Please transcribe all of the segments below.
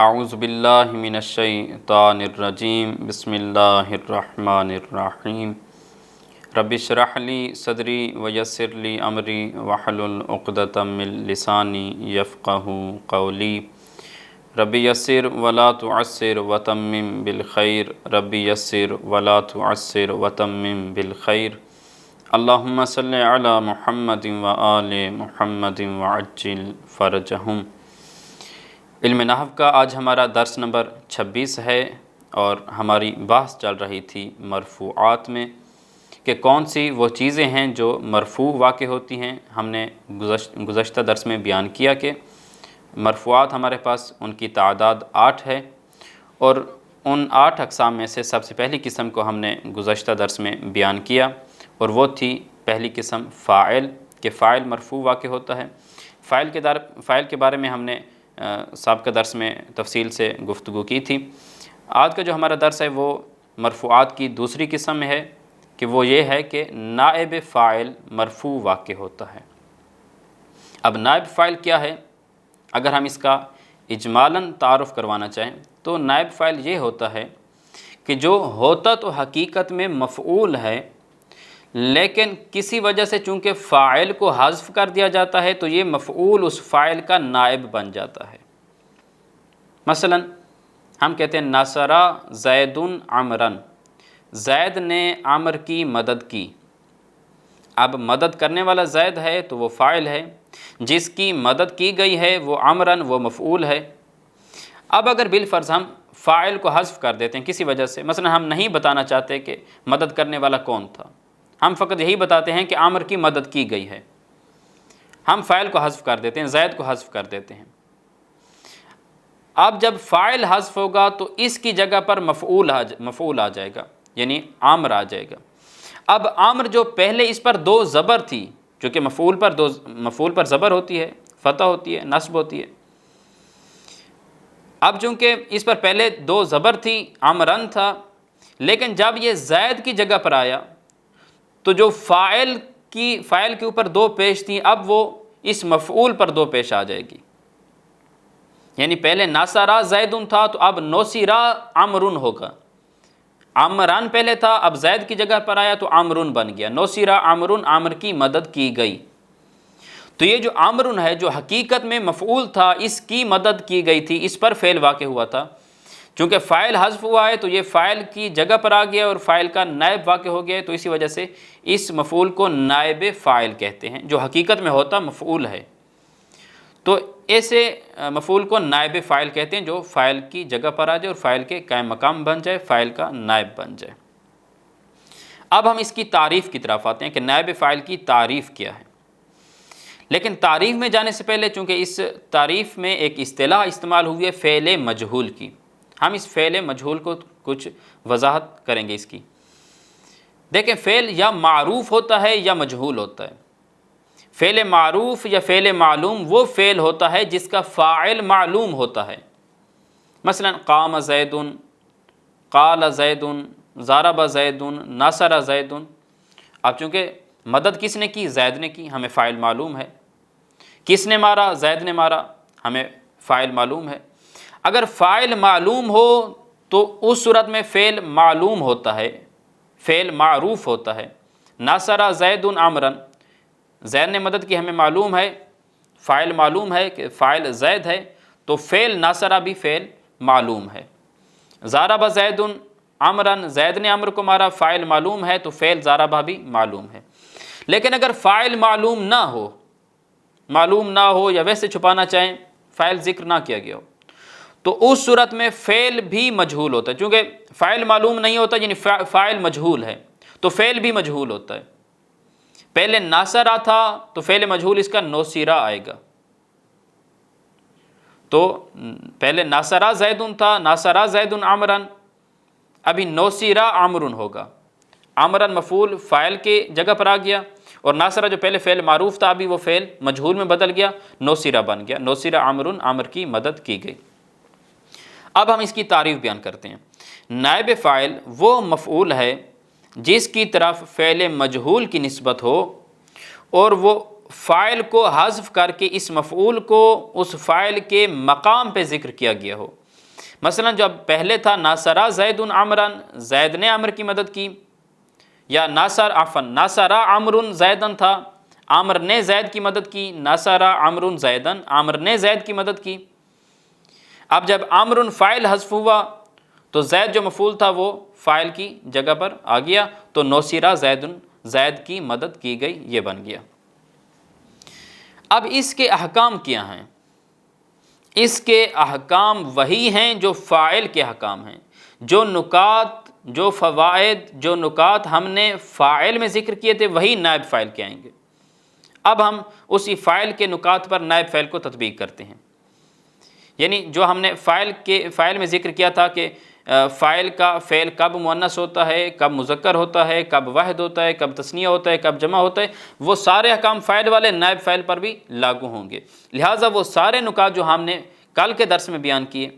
اعوذ باللہ من الشیطان الرجیم بسم اللہ الرحمن الرحیم رب اشرح لی صدری ویسر لی امری واحلل عقدۃ من لسانی یفقہوا قولی رب یسر ولا تعسر وتمم بالخیر رب یسر ولا تعسر وتمم بالخیر اللہم صلی علی محمد وآل محمد وعجل فرجہم۔ علم نحو کا آج ہمارا درس نمبر 26 ہے اور ہماری بحث چل رہی تھی مرفوعات میں کہ کون سی وہ چیزیں ہیں جو مرفوع واقع ہوتی ہیں۔ ہم نے گزشتہ درس میں بیان کیا کہ مرفوعات ہمارے پاس ان کی تعداد 8 ہے اور ان 8 اقسام میں سے سب سے پہلی قسم کو ہم نے گزشتہ درس میں بیان کیا اور وہ تھی پہلی قسم فاعل، کہ فاعل مرفوع واقع ہوتا ہے۔ فاعل کے بارے میں ہم نے سابقہ درس میں تفصیل سے گفتگو کی تھی۔ آج کا جو ہمارا درس ہے وہ مرفوعات کی دوسری قسم میں ہے کہ وہ یہ ہے کہ نائب فاعل مرفوع واقع ہوتا ہے۔ اب نائب فاعل کیا ہے؟ اگر ہم اس کا اجمالاً تعارف کروانا چاہیں تو نائب فاعل یہ ہوتا ہے کہ جو ہوتا تو حقیقت میں مفعول ہے، لیکن کسی وجہ سے چونکہ فاعل کو حذف کر دیا جاتا ہے تو یہ مفعول اس فاعل کا نائب بن جاتا ہے۔ مثلا ہم کہتے ہیں نصرہ زید عمرا، زید نے عمر کی مدد کی۔ اب مدد کرنے والا زید ہے تو وہ فاعل ہے، جس کی مدد کی گئی ہے وہ عمرا وہ مفعول ہے۔ اب اگر بالفرض ہم فاعل کو حذف کر دیتے ہیں کسی وجہ سے، مثلا ہم نہیں بتانا چاہتے کہ مدد کرنے والا کون تھا، ہم فقط یہی بتاتے ہیں کہ عامر کی مدد کی گئی ہے، ہم فاعل کو حذف کر دیتے ہیں، زید کو حذف کر دیتے ہیں۔ اب جب فاعل حذف ہوگا تو اس کی جگہ پر مفعول آ جائے گا، یعنی عامر آ جائے گا۔ اب عامر جو پہلے اس پر 2 زبر تھی، جو کہ مفعول پر زبر ہوتی ہے، فتح ہوتی ہے، نصب ہوتی ہے۔ اب چونکہ اس پر پہلے 2 زبر تھی، عمرن تھا، لیکن جب یہ زید کی جگہ پر آیا تو جو فاعل کے اوپر 2 پیش تھیں اب وہ اس مفعول پر 2 پیش آ جائے گی، یعنی پہلے ناصرہ زیدن تھا تو اب نوسرہ عمرن ہوگا۔ عمران پہلے تھا، اب زید کی جگہ پر آیا تو عمرن بن گیا، نوسرہ عمرن، عامر کی مدد کی گئی۔ تو یہ جو عمرن ہے جو حقیقت میں مفعول تھا، اس کی مدد کی گئی تھی، اس پر فعل واقع ہوا تھا۔ چونکہ فاعل حذف ہوا ہے تو یہ فاعل کی جگہ پر آ گیا اور فاعل کا نائب واقع ہو گیا ہے، تو اسی وجہ سے اس مفعول کو نائب فاعل کہتے ہیں، جو حقیقت میں ہوتا مفعول ہے۔ تو ایسے مفعول کو نائب فاعل کہتے ہیں جو فاعل کی جگہ پر آ جائے اور فاعل کے قائم مقام بن جائے، فاعل کا نائب بن جائے۔ اب ہم اس کی تعریف کی طرف آتے ہیں کہ نائب فاعل کی تعریف کیا ہے۔ لیکن تعریف میں جانے سے پہلے چونکہ اس تعریف میں ایک اصطلاح استعمال ہوئی ہے فعل مجہول کی، ہم اس فعل مجہول کو کچھ وضاحت کریں گے اس کی۔ دیکھیں فعل یا معروف ہوتا ہے یا مجہول ہوتا ہے۔ فعل معروف یا فعل معلوم وہ فعل ہوتا ہے جس کا فاعل معلوم ہوتا ہے۔ مثلا قام زید، قال زید، ضرب زید، نصر زید۔ اب چونکہ مدد کس نے کی؟ زید نے کی، ہمیں فاعل معلوم ہے۔ کس نے مارا؟ زید نے مارا، ہمیں فاعل معلوم ہے۔ اگر فاعل معلوم ہو تو اس صورت میں فعل معلوم ہوتا ہے، فعل معروف ہوتا ہے۔ ناصرہ زید عمرا، زید نے مدد کی، ہمیں معلوم ہے، فاعل معلوم ہے کہ فاعل زید ہے، تو فعل ناصرہ بھی فعل معلوم ہے۔ ضرب زید عمرا، زید نے عمر کو مارا، فاعل معلوم ہے تو فعل ضرب بھی معلوم ہے۔ لیکن اگر فاعل معلوم نہ ہو یا ویسے چھپانا چاہیں فاعل ذکر نہ کیا گیا ہو تو اس صورت میں فعل بھی مجہول ہوتا ہے۔ چونکہ فاعل معلوم نہیں ہوتا یعنی فاعل مجہول ہے تو فعل بھی مجہول ہوتا ہے۔ پہلے ناصرہ تھا تو فعل مجہول اس کا نوسرہ آئے گا۔ تو پہلے ناصرہ زیدن تھا، ناصرہ زیدن عمرن، ابھی نوسرہ عمرن ہوگا۔ عمرن مفعول فاعل کے جگہ پر آ گیا اور ناصرہ جو پہلے فعل معروف تھا ابھی وہ فعل مجہول میں بدل گیا، نوسرہ بن گیا، نوسرہ عمرن، عامر کی مدد کی گئی۔ اب ہم اس کی تعریف بیان کرتے ہیں۔ نائب فاعل وہ مفعول ہے جس کی طرف فعل مجہول کی نسبت ہو اور وہ فاعل کو حذف کر کے اس مفعول کو اس فاعل کے مقام پہ ذکر کیا گیا ہو۔ مثلا جو اب پہلے تھا ناصرہ زید عمرن، زید نے عمر کی مدد کی، یا ناصرہ عمر زیدن تھا، عامر نے زید کی مدد کی، ناصرہ عمر زیدن، عامر نے زید کی مدد کی۔ اب جب عمر فاعل حذف ہوا تو زید جو مفعول تھا وہ فاعل کی جگہ پر آ گیا، تو نصر زید، زید کی مدد کی گئی، یہ بن گیا۔ اب اس کے احکام کیا ہیں؟ اس کے احکام وہی ہیں جو فاعل کے احکام ہیں، جو نکات، جو فوائد، جو نکات ہم نے فاعل میں ذکر کیے تھے وہی نائب فاعل کے آئیں گے۔ اب ہم اسی فاعل کے نکات پر نائب فاعل کو تطبیق کرتے ہیں، یعنی جو ہم نے فاعل میں ذکر کیا تھا کہ فاعل کا فعل کب مؤنث ہوتا ہے، کب مذکر ہوتا ہے، کب واحد ہوتا ہے، کب تثنیہ ہوتا ہے، کب جمع ہوتا ہے، وہ سارے احکام فاعل والے نائب فاعل پر بھی لاگو ہوں گے۔ لہٰذا وہ سارے نکات جو ہم نے کل کے درس میں بیان کیے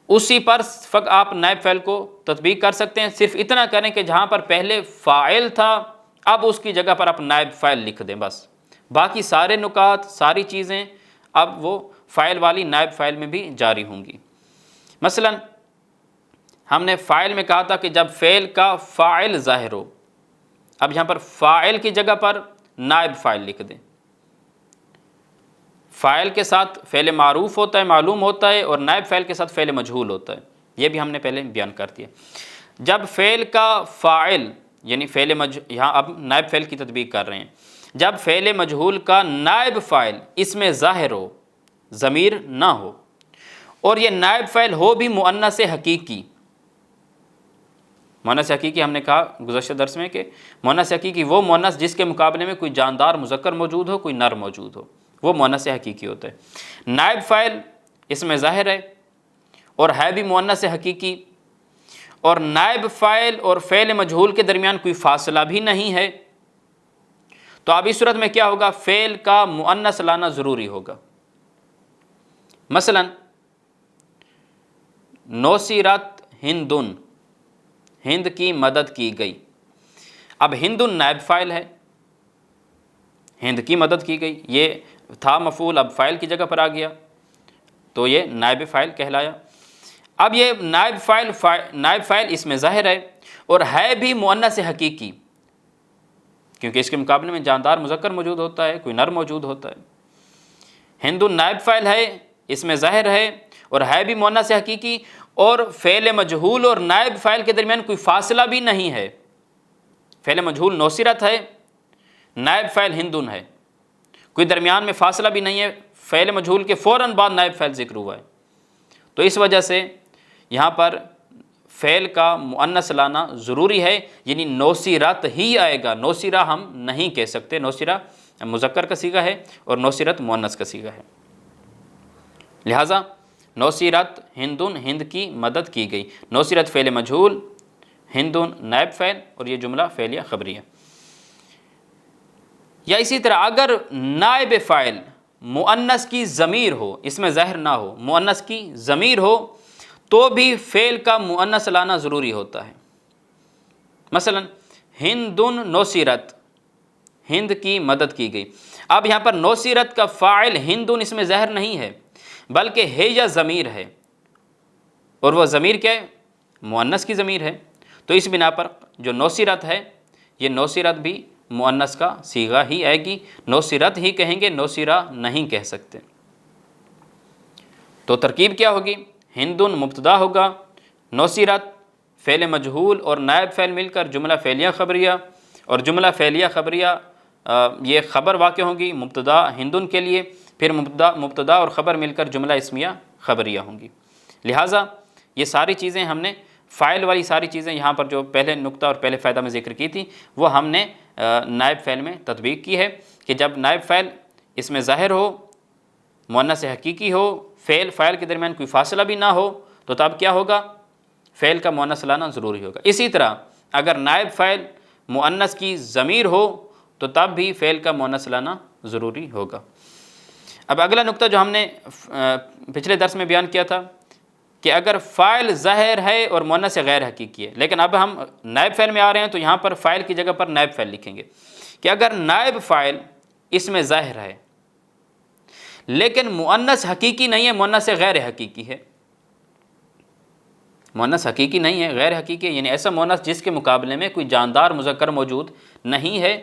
اسی پر فقط آپ نائب فاعل کو تطبیق کر سکتے ہیں۔ صرف اتنا کریں کہ جہاں پر پہلے فاعل تھا اب اس کی جگہ پر آپ نائب فاعل لکھ دیں، بس باقی سارے نکات، ساری چیزیں اب وہ فاعل والی نائب فاعل میں بھی جاری ہوں گی۔ مثلا ہم نے فاعل میں کہا تھا کہ جب فعل کا فاعل ظاہر ہو، اب یہاں پر فاعل کی جگہ پر نائب فاعل لکھ دیں۔ فاعل کے ساتھ فعل معروف ہوتا ہے، معلوم ہوتا ہے، اور نائب فاعل کے ساتھ فعل مجہول ہوتا ہے، یہ بھی ہم نے پہلے بیان کر دیا۔ جب فعل کا فاعل یعنی یہاں اب نائب فاعل کی تطبیق کر رہے ہیں، جب فعل مجہول کا نائب فاعل اس میں ظاہر ہو، ضمیر نہ ہو، اور یہ نائب فاعل ہو بھی مؤنث حقیقی۔ مؤنث حقیقی ہم نے کہا گزشتہ درس میں کہ مؤنث حقیقی وہ مؤنث جس کے مقابلے میں کوئی جاندار مذکر موجود ہو، کوئی نر موجود ہو، وہ مؤنث حقیقی ہوتا ہے۔ نائب فاعل اس میں ظاہر ہے اور ہے بھی مؤنث حقیقی، اور نائب فاعل اور فعل مجہول کے درمیان کوئی فاصلہ بھی نہیں ہے، تو اب اس صورت میں کیا ہوگا؟ فعل کا مؤنث لانا ضروری ہوگا۔ مثلا نصرت ہندن، ہند کی مدد کی گئی۔ اب ہندن نائب فاعل ہے، ہند کی مدد کی گئی، یہ تھا مفعول، اب فاعل کی جگہ پر آ گیا تو یہ نائب فاعل کہلایا۔ اب یہ نائب فاعل اس میں ظاہر ہے اور ہے بھی مؤنث حقیقی، کیونکہ اس کے مقابلے میں جاندار مذکر موجود ہوتا ہے، کوئی نر موجود ہوتا ہے۔ ہندن نائب فاعل ہے، اس میں ظاہر ہے اور ہے بھی مؤنث حقیقی، اور فعل مجہول اور نائب فاعل کے درمیان کوئی فاصلہ بھی نہیں ہے۔ فعل مجہول نصرت ہے، نائب فاعل ہندن ہے، کوئی درمیان میں فاصلہ بھی نہیں ہے، فعل مجہول کے فوراً بعد نائب فاعل ذکر ہوا ہے، تو اس وجہ سے یہاں پر فعل کا مؤنث لانا ضروری ہے، یعنی نصرت ہی آئے گا، نصرہ ہم نہیں کہہ سکتے، نصرہ مذکر کا صیغہ ہے اور نصرت مؤنث کا صیغہ ہے۔ لہٰذا نصرت ہندن، ہند کی مدد کی گئی، نصرت فعل مجہول، ہندن نائب فاعل، اور یہ جملہ فعلیہ خبریہ۔ یا اسی طرح اگر نائب فاعل مؤنث کی ضمیر ہو، اس میں ظاہر نہ ہو، مؤنث کی ضمیر ہو تو بھی فعل کا مؤنث لانا ضروری ہوتا ہے۔ مثلا ہندن نصرت، ہند کی مدد کی گئی۔ اب یہاں پر نصرت کا فاعل ہندن اس میں ظاہر نہیں ہے بلکہ ہے یا ضمیر ہے، اور وہ ضمیر کیا ہے؟ مؤنث کی ضمیر ہے، تو اس بنا پر جو نصرت ہے یہ نصرت بھی مؤنث کا صیغہ ہی آئے گی، نصرت ہی کہیں گے، نصرہ نہیں کہہ سکتے۔ تو ترکیب کیا ہوگی؟ ہندن مبتدا ہوگا، نصرت فعل مجہول اور نائب فعل مل کر جملہ فعلیہ خبریہ، اور جملہ فعلیہ خبریہ یہ خبر واقع ہوگی مبتدا ہندن کے لیے، پھر مبتدا اور خبر مل کر جملہ اسمیہ خبریہ ہوں گی۔ لہٰذا یہ ساری چیزیں ہم نے فاعل والی ساری چیزیں یہاں پر جو پہلے نقطہ اور پہلے فائدہ میں ذکر کی تھی وہ ہم نے نائب فعل میں تطبیق کی ہے، کہ جب نائب فعل اس میں ظاہر ہو، مؤنث حقیقی ہو، فاعل کے درمیان کوئی فاصلہ بھی نہ ہو، تو تب کیا ہوگا؟ فعل کا مؤنث لانا ضروری ہوگا۔ اسی طرح اگر نائب فاعل مؤنث کی ضمیر ہو تو تب بھی فعل کا مؤنث لانا ضروری ہوگا۔ اب اگلا نقطہ جو ہم نے پچھلے درس میں بیان کیا تھا کہ اگر فاعل ظاہر ہے اور مؤنث غیر حقیقی ہے، لیکن اب ہم نائب فعل میں آ رہے ہیں تو یہاں پر فاعل کی جگہ پر نائب فعل لکھیں گے، کہ اگر نائب فاعل اس میں ظاہر ہے لیکن مؤنث حقیقی نہیں ہے، مؤنث غیر حقیقی ہے، مؤنث حقیقی نہیں ہے، غیر حقیقی ہے، یعنی ایسا مؤنث جس کے مقابلے میں کوئی جاندار مذکر موجود نہیں ہے،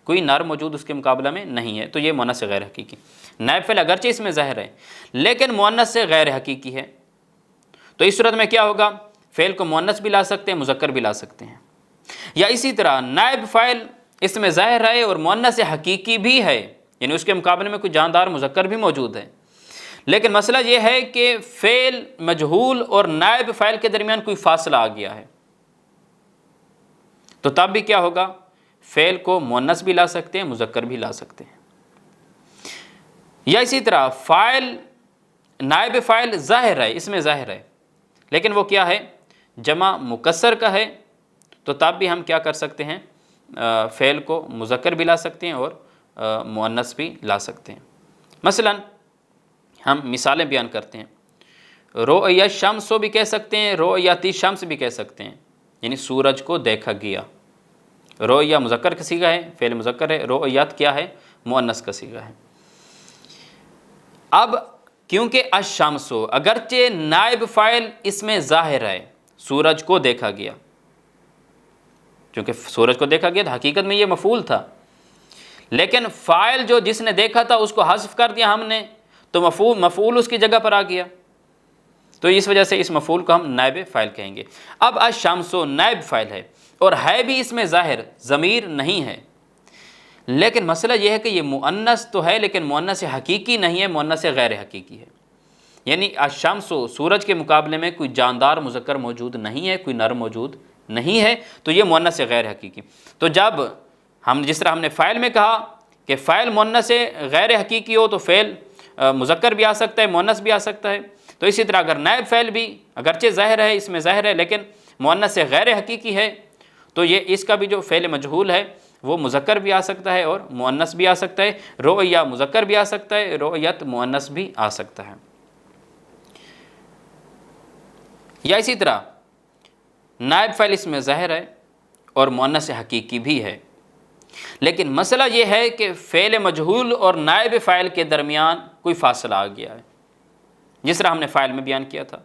کوئی نر موجود اس کے مقابلہ میں نہیں ہے، تو یہ مؤنث غیر حقیقی۔ نائب فعل اگرچہ اس میں ظاہر ہے لیکن مؤنث سے غیر حقیقی ہے، تو اس صورت میں کیا ہوگا؟ فعل کو مؤنث بھی لا سکتے ہیں، مذکر بھی لا سکتے ہیں۔ یا اسی طرح نائب فاعل اس میں ظاہر ہے اور مؤنث حقیقی بھی ہے، یعنی اس کے مقابلے میں کوئی جاندار مذکر بھی موجود ہے، لیکن مسئلہ یہ ہے کہ فعل مجہول اور نائب فاعل کے درمیان کوئی فاصلہ آ گیا ہے، تو تب بھی کیا ہوگا؟ فعل کو مؤنث بھی لا سکتے ہیں، مذکر بھی لا سکتے ہیں۔ یا اسی طرح فاعل، نائب فاعل ظاہر ہے، اس میں ظاہر ہے، لیکن وہ کیا ہے؟ جمع مکسر کا ہے، تو تب بھی ہم کیا کر سکتے ہیں؟ فعل کو مذکر بھی لا سکتے ہیں اور مؤنث بھی لا سکتے ہیں۔ مثلا ہم مثالیں بیان کرتے ہیں، رؤیا شمس بھی کہہ سکتے ہیں، رؤیتی شمس بھی کہہ سکتے ہیں، یعنی سورج کو دیکھا گیا۔ رؤیا مذکر کا صیغہ ہے، فعل مذکر ہے، رؤیت کیا ہے؟ مؤنث کا صیغہ ہے۔ اب کیونکہ الشمس اگرچہ نائب فاعل اس میں ظاہر ہے، سورج کو دیکھا گیا، چونکہ سورج کو دیکھا گیا تو حقیقت میں یہ مفعول تھا، لیکن فاعل جو جس نے دیکھا تھا اس کو حذف کر دیا ہم نے، تو مفعول اس کی جگہ پر آ گیا، تو اس وجہ سے اس مفعول کو ہم نائب فاعل کہیں گے۔ اب الشمس نائب فاعل ہے اور ہے بھی اس میں ظاہر، ضمیر نہیں ہے، لیکن مسئلہ یہ ہے کہ یہ مؤنث تو ہے لیکن مؤنث حقیقی نہیں ہے، مؤنث غیر حقیقی ہے، یعنی الشمس سورج کے مقابلے میں کوئی جاندار مذکر موجود نہیں ہے، کوئی نر موجود نہیں ہے، تو یہ مؤنث غیر حقیقی۔ تو جب ہم جس طرح ہم نے فاعل میں کہا کہ فاعل مؤنث غیر حقیقی ہو تو فعل مذکر بھی آ سکتا ہے، مؤنث بھی آ سکتا ہے، تو اسی طرح اگر نائب فعل بھی اگرچہ ظاہر ہے، اس میں ظاہر ہے لیکن مؤنث غیر حقیقی ہے، تو یہ اس کا بھی جو فعل مجہول ہے وہ مذکر بھی آ سکتا ہے اور مؤنث بھی آ سکتا ہے، رؤیا مذکر بھی آ سکتا ہے، رؤیت مؤنث بھی آ سکتا ہے۔ یا اسی طرح نائب فاعل اس میں ظاہر ہے اور مؤنث حقیقی بھی ہے، لیکن مسئلہ یہ ہے کہ فعل مجہول اور نائب فاعل کے درمیان کوئی فاصلہ آ گیا ہے، جس طرح ہم نے فاعل میں بیان کیا تھا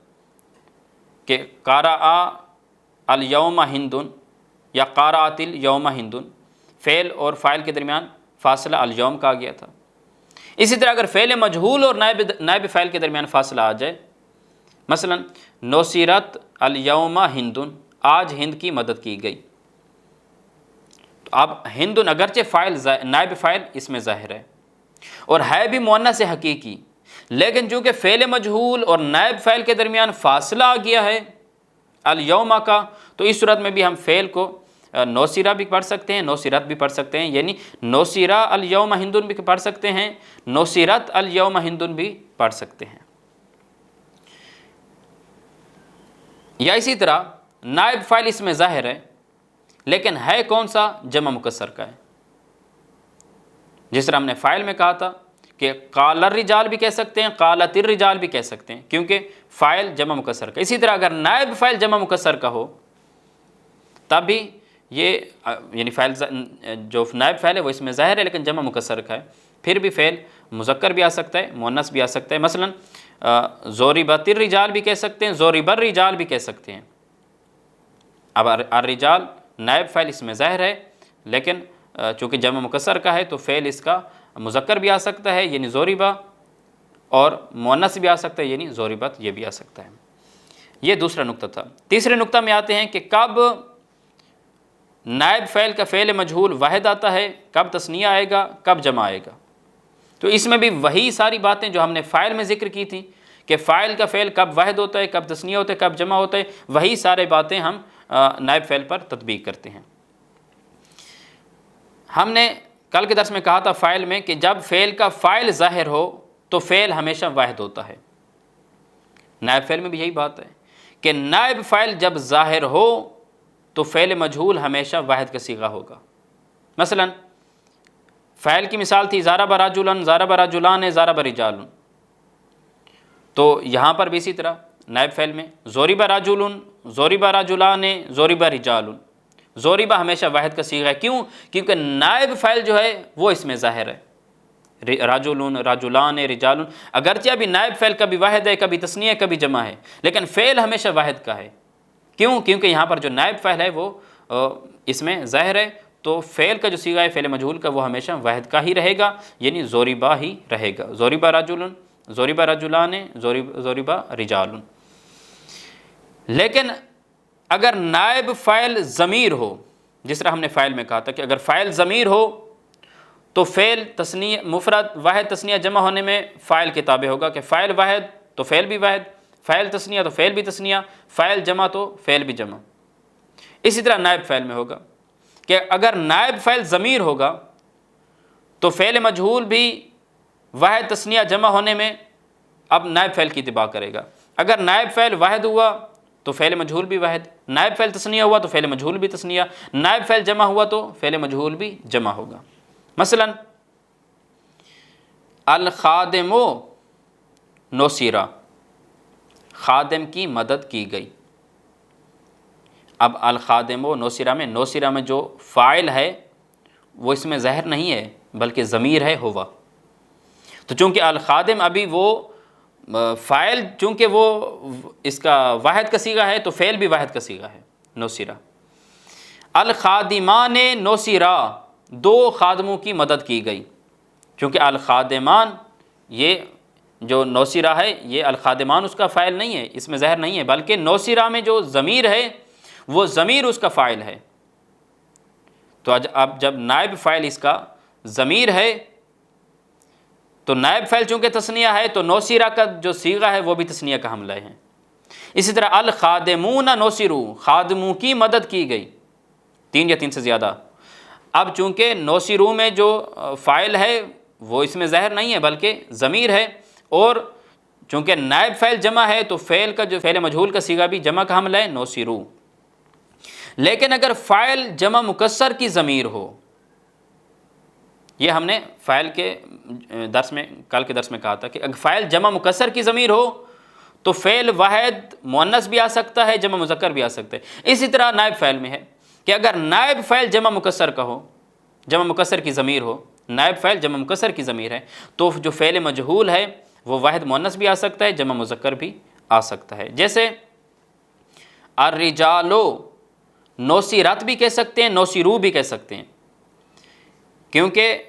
کہ قارأ الیوم ہندن یا قارأت الیوم ہندن، فعل اور فاعل کے درمیان فاصلہ الیوم کا آ گیا تھا۔ اسی طرح اگر فعل مجہول اور نائب فاعل کے درمیان فاصلہ آ جائے، مثلا نصرت الیوم ہندن، آج ہند کی مدد کی گئی، تو اب ہندن اگرچہ فاعل نائب فاعل اس میں ظاہر ہے اور ہے بھی مؤنث حقیقی، لیکن چونکہ فعل مجہول اور نائب فاعل کے درمیان فاصلہ آ گیا ہے الیوم کا، تو اس صورت میں بھی ہم فعل کو نوسیرہ بھی پڑھ سکتے ہیں، نوسیرت بھی پڑھ سکتے ہیں، یعنی نوسیرہ الیوم ہندن بھی پڑھ سکتے ہیں، نوسیرت الیوم ہندن بھی پڑھ سکتے ہیں۔ یا اسی طرح نائب فاعل اس میں ظاہر ہے لیکن ہے کون سا؟ جمع مکسر کا ہے، جس طرح ہم نے فاعل میں کہا تھا کہ قال الرجال بھی کہہ سکتے ہیں، قالت الرجال بھی کہہ سکتے ہیں، کیونکہ فاعل جمع مکسر کا۔ اسی طرح اگر نائب فاعل جمع مکسر کا ہو تب بھی یہ یعنی فاعل جو نائب فاعل ہے وہ اس میں ظاہر ہے لیکن جمع مکسر کا ہے، پھر بھی فعل مذکر بھی آ سکتا ہے، مؤنث بھی آ سکتا ہے، مثلا ضربت الرجال بھی کہہ سکتے ہیں، ضرب الرجال بھی کہہ سکتے ہیں۔ اب الرجال نائب فاعل اس میں ظاہر ہے لیکن چونکہ جمع مکسر کا ہے تو فعل اس کا مذکر بھی آ سکتا ہے یعنی ضربہ، اور مؤنث بھی آ سکتا ہے یعنی ضربت، یہ بھی آ سکتا ہے۔ یہ دوسرا نقطہ تھا۔ تیسرے نقطہ میں آتے ہیں کہ کب نائب فعل کا فعل مجہول واحد آتا ہے، کب تثنیہ آئے گا، کب جمع آئے گا، تو اس میں بھی وہی ساری باتیں جو ہم نے فاعل میں ذکر کی تھیں کہ فاعل کا فعل کب واحد ہوتا ہے، کب تثنیہ ہوتا ہے، کب جمع ہوتا ہے، وہی سارے باتیں ہم نائب فعل پر تطبیق کرتے ہیں۔ ہم نے کل کے درس میں کہا تھا فاعل میں کہ جب فعل کا فاعل ظاہر ہو تو فعل ہمیشہ واحد ہوتا ہے، نائب فعل میں بھی یہی بات ہے کہ نائب فاعل جب ظاہر ہو تو فعل مجہول ہمیشہ واحد کا صیغہ ہوگا۔ مثلا فاعل کی مثال تھی ضرب رجلا، ضرب رجلان، ضرب رجال، تو یہاں پر بھی اسی طرح نائب فعل میں ضرب رجل، ضرب رجلان، ضرب رجال، ضرب ہمیشہ واحد کا صیغہ ہے، کیوں؟ کیونکہ نائب فاعل جو ہے وہ اس میں ظاہر ہے، رجل، رجلان، رجال، اگرچہ ابھی نائب فعل کبھی واحد ہے، کبھی تثنیہ، کبھی جمع ہے، لیکن فعل ہمیشہ واحد کا ہے، کیوں؟ کیونکہ یہاں پر جو نائب فعل ہے وہ اس میں ظاہر ہے، تو فعل کا جو صیغہ ہے فعل مجہول کا وہ ہمیشہ واحد کا ہی رہے گا، یعنی ضربا ہی رہے گا، ضربا رجل، ضربا رجلان، ضربا رجال۔ لیکن اگر نائب فاعل ضمیر ہو، جس طرح ہم نے فاعل میں کہا تھا کہ اگر فاعل ضمیر ہو تو فعل تثنیہ مفرد واحد تثنیہ جمع ہونے میں فاعل کے تابع ہوگا، کہ فاعل واحد تو فعل بھی واحد، فاعل تثنیہ تو فعل بھی تثنیہ، فاعل جمع تو فعل بھی جمع۔ اسی طرح نائب فاعل میں ہوگا کہ اگر نائب فاعل ضمیر ہوگا تو فعل مجہول بھی واحد تثنیہ جمع ہونے میں اب نائب فاعل کی اتباع کرے گا۔ اگر نائب فاعل واحد ہوا تو فعل مجہول بھی واحد، نائب فاعل تثنیہ ہوا تو فعل مجہول بھی تثنیہ، نائب فاعل جمع ہوا تو فعل مجہول بھی جمع ہوگا۔ مثلا الخادم نصیرہ، خادم کی مدد کی گئی۔ اب الخادم نصیرہ میں جو فاعل ہے وہ اس میں ظاہر نہیں ہے بلکہ ضمیر ہے ہوا، تو چونکہ الخادم ابھی وہ فاعل چونکہ وہ اس کا واحد کا صیغہ ہے تو فعل بھی واحد کا صیغہ ہے نصیرہ۔ الخادمان نصیرہ، دو خادموں کی مدد کی گئی، چونکہ الخادمان یہ جو نصیرہ ہے یہ الخادمان اس کا فاعل نہیں ہے، اس میں ظاہر نہیں ہے، بلکہ نصیرہ میں جو ضمیر ہے وہ ضمیر اس کا فاعل ہے۔ تو اب جب نائب فاعل اس کا ضمیر ہے تو نائب فاعل چونکہ تثنیہ ہے تو نصیرہ کا جو صیغہ ہے وہ بھی تثنیہ کا حملہ ہے۔ اسی طرح الخادمون نصروا، خادموں کی مدد کی گئی، 3 یا 3 سے زیادہ۔ اب چونکہ نصروا میں جو فاعل ہے وہ اس میں ظاہر نہیں ہے بلکہ ضمیر ہے، اور چونکہ نائب فاعل جمع ہے تو فعل کا جو فعل مجہول کا صیغہ بھی جمع کا حملہ ہے نصروا۔ لیکن اگر فاعل جمع مکسر کی ضمیر ہو، یہ ہم نے فاعل کے درس میں کل کے درس میں کہا تھا کہ اگر فاعل جمع مکسر کی ضمیر ہو تو فعل واحد مؤنث بھی آ سکتا ہے، جمع مذکر بھی آ سکتا ہے۔ اسی طرح نائب فاعل میں ہے کہ اگر نائب فاعل جمع مکسر کا ہو، جمع مکسر کی ضمیر ہو، نائب فاعل جمع مکسر کی ضمیر ہے تو جو فعل مجہول ہے وہ واحد مؤنث بھی آ سکتا ہے، جمع مذکر بھی آ سکتا ہے۔ جیسے الرجال نصیرت بھی کہہ سکتے ہیں، نصروا بھی کہہ سکتے ہیں، کیونکہ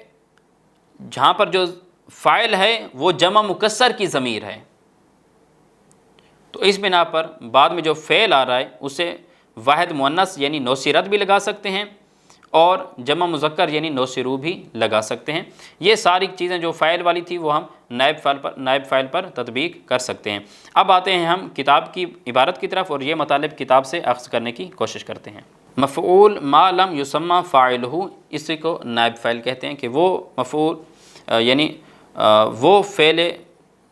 جہاں پر جو فاعل ہے وہ جمع مکسر کی ضمیر ہے، تو اس بنا پر بعد میں جو فعل آ رہا ہے اسے واحد مؤنث یعنی نصیرت بھی لگا سکتے ہیں اور جمع مذکر یعنی نصروا بھی لگا سکتے ہیں۔ یہ ساری چیزیں جو فاعل والی تھی وہ ہم نائب فاعل پر تطبیق کر سکتے ہیں۔ اب آتے ہیں ہم کتاب کی عبارت کی طرف اور یہ مطالب کتاب سے اخذ کرنے کی کوشش کرتے ہیں۔ مفعول ما لم یسمى فاعلہ، اسی کو نائب فاعل کہتے ہیں کہ وہ مفعول یعنی وہ فعل،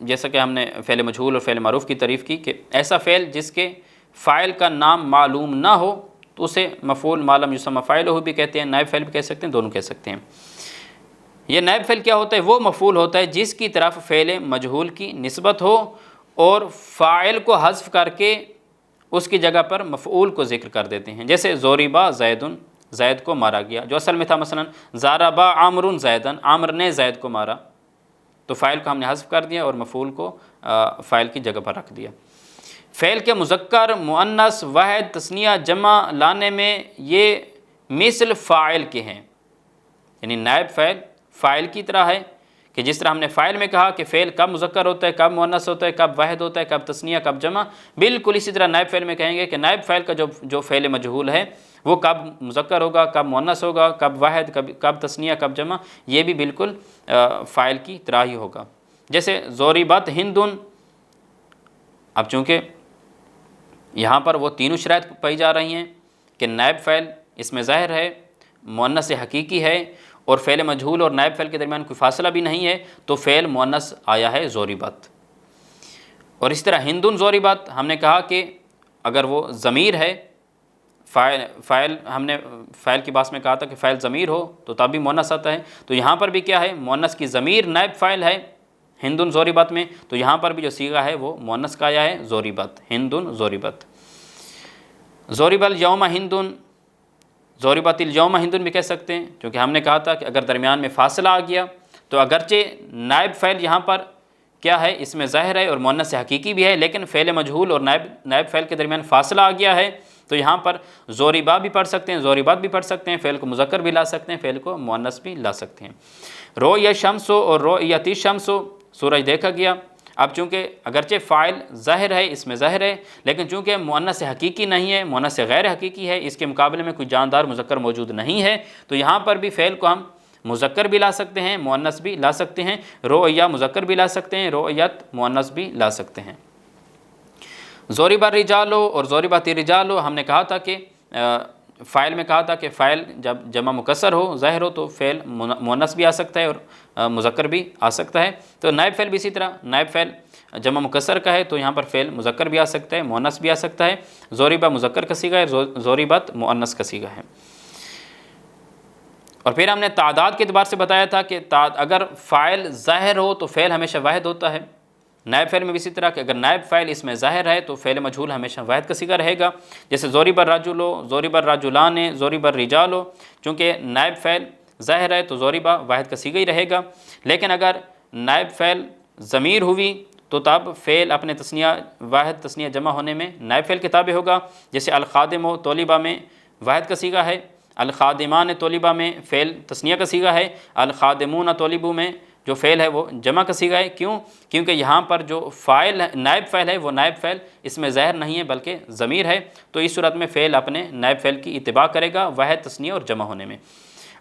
جیسا کہ ہم نے فعل مجہول اور فعل معروف کی تعریف کی کہ ایسا فعل جس کے فاعل کا نام معلوم نہ ہو تو اسے مفعول ما لم یسمى فاعلہ بھی کہتے ہیں، نائب فاعل بھی کہہ سکتے ہیں، دونوں کہہ سکتے ہیں۔ یہ نائب فعل کیا ہوتا ہے؟ وہ مفعول ہوتا ہے جس کی طرف فعل مجہول کی نسبت ہو اور فاعل کو حذف کر کے اس کی جگہ پر مفعول کو ذکر کر دیتے ہیں۔ جیسے ضرب زید، زید کو مارا گیا، جو اصل میں تھا مثلا ضرب عمرو زیدا، عامر نے زید کو مارا، تو فاعل کو ہم نے حذف کر دیا اور مفعول کو فاعل کی جگہ پر رکھ دیا۔ فعل کے مذکر مؤنث واحد تثنیہ جمع لانے میں یہ مثل فاعل کے ہیں، یعنی نائب فعل فاعل کی طرح ہے کہ جس طرح ہم نے فاعل میں کہا کہ فعل کب مذکر ہوتا ہے، کب مؤنث ہوتا ہے، کب واحد ہوتا ہے، کب تثنیہ، کب جمع، بالکل اسی طرح نائب فعل میں کہیں گے کہ نائب فعل کا جو فعل مجہول ہے وہ کب مذکر ہوگا، کب مؤنث ہوگا، کب واحد، کب تثنیہ، کب جمع، یہ بھی بالکل فاعل کی طرح ہی ہوگا۔ جیسے ضربت ہند، اب چونکہ یہاں پر وہ تینوں شرائط پائی جا رہی ہیں کہ نائب فعل اس میں ظاہر ہے، مؤنث حقیقی ہے اور فعل مجہول اور نائب فعل کے درمیان کوئی فاصلہ بھی نہیں ہے، تو فعل مؤنث آیا ہے ضربت۔ اور اس طرح ہندن ضربت ہم نے کہا کہ اگر وہ ضمیر ہے، فاعل ہم نے فاعل کی بات میں کہا تھا کہ فاعل ضمیر ہو تو تب بھی مؤنث آتا ہے، تو یہاں پر بھی کیا ہے؟ مؤنث کی ضمیر نائب فاعل ہے ہندن ضربت میں، تو یہاں پر بھی جو صیغہ ہے وہ مؤنث کا آیا ہے ضربت، ہندن ضربت۔ ضرب الیوم ہندن، ضربت الیوم ہندن بھی کہہ سکتے ہیں، کیونکہ ہم نے کہا تھا کہ اگر درمیان میں فاصلہ آ گیا تو اگرچہ نائب فعل یہاں پر کیا ہے؟ اس میں ظاہر ہے اور مؤنث حقیقی بھی ہے، لیکن فعل مجہول اور نائب فعل کے درمیان فاصلہ آ گیا ہے تو یہاں پر زوریبا بھی پڑھ سکتے ہیں، زوریبات بھی پڑھ سکتے ہیں، فعل کو مذکر بھی لا سکتے ہیں، فعل کو مؤنث بھی لا سکتے ہیں۔ رؤیا شمس اور رؤیت الشمس، سورج دیکھا گیا۔ اب چونکہ اگرچہ فاعل ظاہر ہے، اس میں ظاہر ہے، لیکن چونکہ مؤنث حقیقی نہیں ہے، مؤنث غیر حقیقی ہے، اس کے مقابلے میں کوئی جاندار مذکر موجود نہیں ہے، تو یہاں پر بھی فعل کو ہم مذکر بھی لا سکتے ہیں، مؤنث بھی لا سکتے ہیں۔ رؤیا مذکر بھی لا سکتے ہیں، رؤیت مؤنث بھی لا سکتے ہیں۔ ضرب الرجال اور ضربت الرجال، ہم نے کہا تھا کہ فاعل میں کہا تھا کہ فاعل جب جمع مکسر ہو، ظاہر ہو، تو فعل مؤنث بھی آ سکتا ہے اور مذکر بھی آ سکتا ہے۔ تو نائب فعل بھی اسی طرح، نائب فعل جمع مکسر کا ہے تو یہاں پر فعل مذکر بھی آ سکتا ہے، مؤنث بھی آ سکتا ہے۔ ضربہ مذکر کا صیغہ ہے، ضربت مؤنث کا صیغہ ہے۔ اور پھر ہم نے تعداد کے اعتبار سے بتایا تھا کہ اگر فاعل ظاہر ہو تو فعل ہمیشہ واحد ہوتا ہے۔ نائب فعل میں بھی اسی طرح کہ اگر نائب فاعل اس میں ظاہر ہے تو فعل مجہول ہمیشہ واحد کا صیغہ رہے گا، جیسے ضرب الرجل، ضرب الرجلان، ضرب الرجال، چونکہ نائب فعل ظاہر ہے تو ضربہ واحد کا صیغہ ہی رہے گا۔ لیکن اگر نائب فعل ضمیر ہوئی تو تب فعل اپنے تثنیہ واحد تثنیہ جمع ہونے میں نائب فعل کے تابع ہوگا، جیسے الخادم و طالبہ میں واحد کا صیغہ ہے، الخادمان طالبہ میں فعل تثنیہ کا صیغہ ہے، الخادمون طالبو میں جو فعل ہے وہ جمع کا صیغہ ہے۔ کیوں؟ کیونکہ یہاں پر جو فاعل نائب فعل ہے وہ نائب فعل اس میں ظاہر نہیں ہے بلکہ ضمیر ہے، تو اس صورت میں فعل اپنے نائب فعل کی اتباع کرے گا واحد تثنیہ اور جمع ہونے میں۔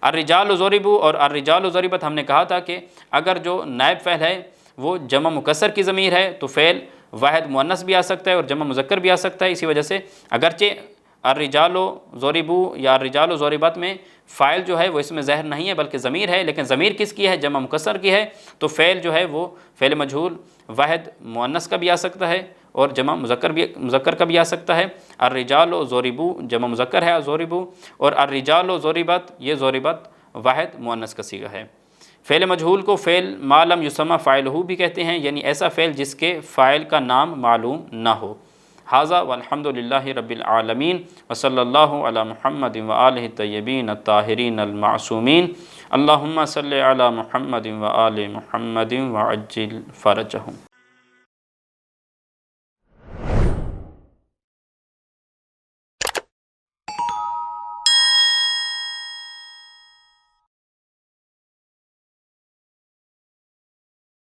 الرجال ضربوا اور الرجال ضربت، ہم نے کہا تھا کہ اگر جو نائب فعل ہے وہ جمع مکسر کی ضمیر ہے تو فعل واحد مؤنث بھی آ سکتا ہے اور جمع مذکر بھی آ سکتا ہے۔ اسی وجہ سے اگرچہ الرجال ضربوا یا الرجال ضربت میں فاعل جو ہے وہ اس میں ظاہر نہیں ہے بلکہ ضمیر ہے، لیکن ضمیر کس کی ہے؟ جمع مکسر کی ہے، تو فعل جو ہے وہ فعل مجہول واحد مؤنث کا بھی آ سکتا ہے اور جمع مذکر کا بھی آ سکتا ہے۔ الرجال ضربوا جمع مذکر ہے ضربوا، اور الرجال ضربت یہ ضربت واحد مؤنث کا صیغہ ہے۔ فعل مجہول کو فعل ما لم یسمى فاعلہ بھی کہتے ہیں، یعنی ایسا فعل جس کے فاعل کا نام معلوم نہ ہو۔ ھذا والحمد للہ رب العالمین وصلی اللہ علی محمد وآلہ الطیبین الطاہرین المعصومین، اللہم صلی علی محمد وآل محمد وعجل فرجہم۔